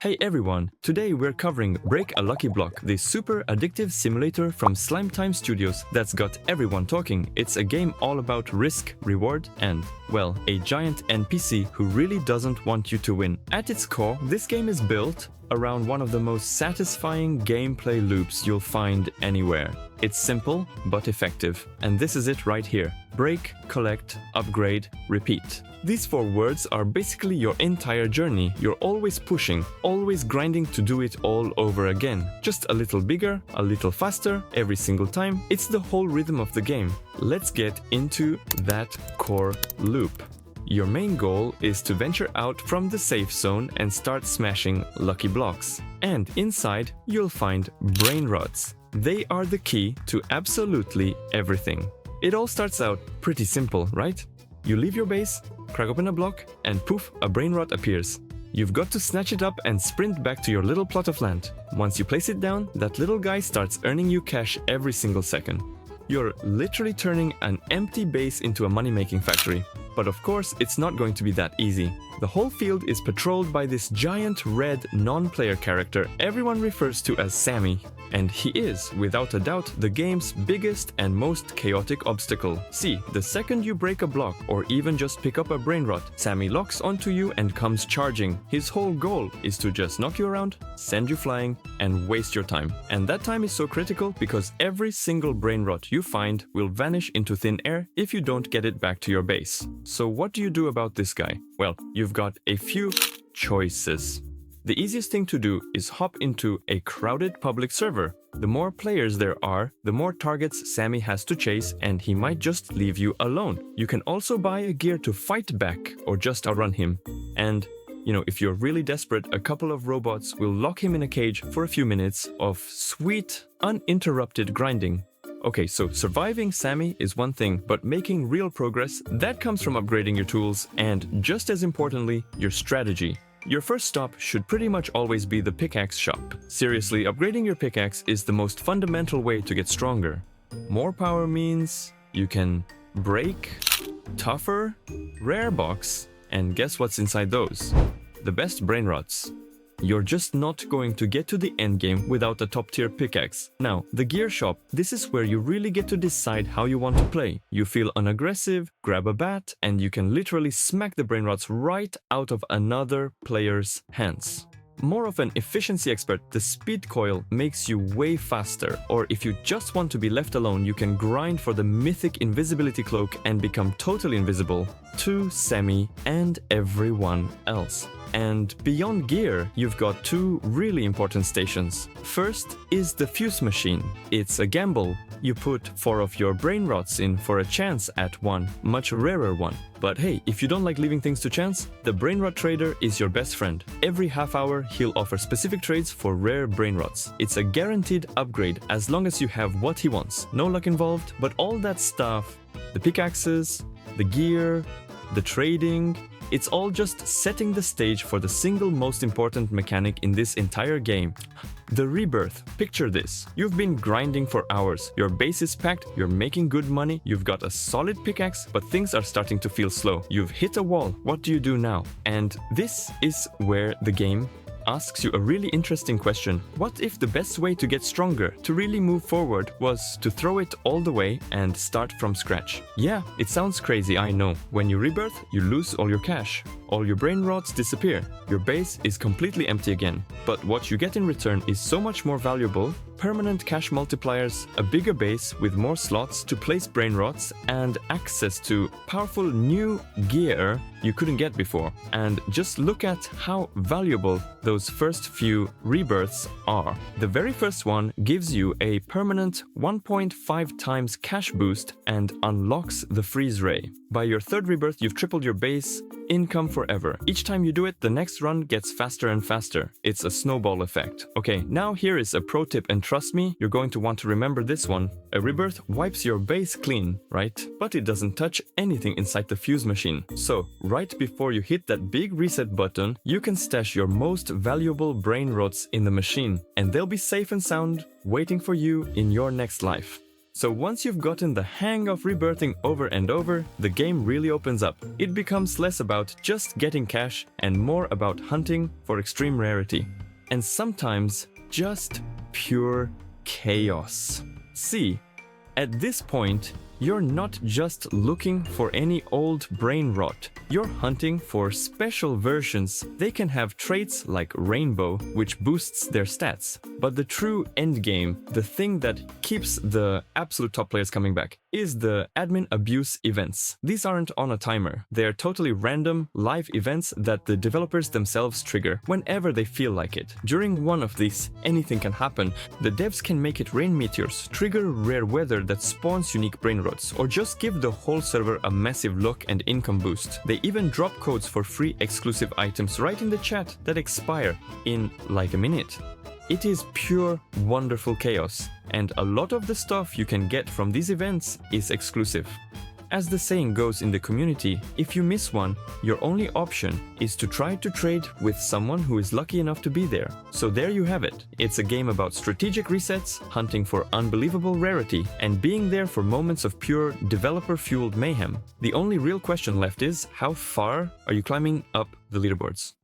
Hey everyone, today we're covering Break a Lucky Block, the super addictive simulator from Slime Time Studios that's got everyone talking. It's a game all about risk, reward, and, well, a giant NPC who really doesn't want you to win. At its core, this game is built around one of the most satisfying gameplay loops you'll find anywhere. It's simple, but effective. And this is it right here. Break, collect, upgrade, repeat. These 4 words are basically your entire journey. You're always pushing, always grinding to do it all over again. Just a little bigger, a little faster, every single time. It's the whole rhythm of the game. Let's get into that core loop. Your main goal is to venture out from the safe zone and start smashing lucky blocks. And inside, you'll find Brainrots. They are the key to absolutely everything. It all starts out pretty simple, right? You leave your base, crack open a block, and poof, a Brainrot appears. You've got to snatch it up and sprint back to your little plot of land. Once you place it down, that little guy starts earning you cash every single second. You're literally turning an empty base into a money-making factory. But of course, it's not going to be that easy. The whole field is patrolled by this giant red non-player character everyone refers to as Sammy. And he is, without a doubt, the game's biggest and most chaotic obstacle. See, the second you break a block or even just pick up a Brainrot, Sammy locks onto you and comes charging. His whole goal is to just knock you around, send you flying, and waste your time. And that time is so critical because every single Brainrot you find will vanish into thin air if you don't get it back to your base. So what do you do about this guy? Well, you've got a few choices. The easiest thing to do is hop into a crowded public server. The more players there are, the more targets Sammy has to chase, and he might just leave you alone. You can also buy a gear to fight back or just outrun him. And, if you're really desperate, a couple of robots will lock him in a cage for a few minutes of sweet, uninterrupted grinding. Okay, so surviving Sammy is one thing, but making real progress, that comes from upgrading your tools and, just as importantly, your strategy. Your first stop should pretty much always be the pickaxe shop. Seriously, upgrading your pickaxe is the most fundamental way to get stronger. More power means you can break, tougher, rare box, and guess what's inside those? The best Brainrots. You're just not going to get to the endgame without a top-tier pickaxe. Now, the gear shop, this is where you really get to decide how you want to play. You feel unaggressive, grab a bat, and you can literally smack the Brainrots right out of another player's hands. More of an efficiency expert, the speed coil makes you way faster, or if you just want to be left alone, you can grind for the mythic invisibility cloak and become totally invisible to Sammy and everyone else. And beyond gear, you've got 2 really important stations. First is the fuse machine. It's a gamble. You put 4 of your Brainrots in for a chance at one, much rarer one. But hey, if you don't like leaving things to chance, the Brainrot trader is your best friend. Every half hour, he'll offer specific trades for rare Brainrots. It's a guaranteed upgrade as long as you have what he wants. No luck involved, but all that stuff, the pickaxes, the gear, the trading, it's all just setting the stage for the single most important mechanic in this entire game. The rebirth. Picture this. You've been grinding for hours. Your base is packed, you're making good money, you've got a solid pickaxe, but things are starting to feel slow. You've hit a wall. What do you do now? And this is where the game asks you a really interesting question. What if the best way to get stronger, to really move forward, was to throw it all the way and start from scratch? Yeah, it sounds crazy, I know. When you rebirth, you lose all your cash. All your Brainrots disappear. Your base is completely empty again. But what you get in return is so much more valuable. Permanent cash multipliers, a bigger base with more slots to place Brainrots, and access to powerful new gear you couldn't get before. And just look at how valuable those first few rebirths are. The very first one gives you a permanent 1.5 times cash boost and unlocks the freeze ray. By your 3rd rebirth, you've tripled your base income forever. Each time you do it, the next run gets faster and faster. It's a snowball effect. Okay, now here is a pro tip, and trust me, you're going to want to remember this one. A rebirth wipes your base clean, right? But it doesn't touch anything inside the fuse machine. So, right before you hit that big reset button, you can stash your most valuable Brainrots in the machine, and they'll be safe and sound, waiting for you in your next life. So once you've gotten the hang of rebirthing over and over, the game really opens up. It becomes less about just getting cash and more about hunting for extreme rarity. And sometimes just pure chaos. See, at this point, you're not just looking for any old brain rot. You're hunting for special versions. They can have traits like Rainbow, which boosts their stats. But the true endgame, the thing that keeps the absolute top players coming back, is the admin abuse events. These aren't on a timer. They're totally random, live events that the developers themselves trigger whenever they feel like it. During one of these, anything can happen. The devs can make it rain meteors, trigger rare weather that spawns unique Brainrots, or just give the whole server a massive luck and income boost. They even drop codes for free exclusive items right in the chat that expire in like a minute. It is pure wonderful chaos, and a lot of the stuff you can get from these events is exclusive. As the saying goes in the community, if you miss one, your only option is to try to trade with someone who is lucky enough to be there. So there you have it. It's a game about strategic resets, hunting for unbelievable rarity, and being there for moments of pure developer-fueled mayhem. The only real question left is, how far are you climbing up the leaderboards?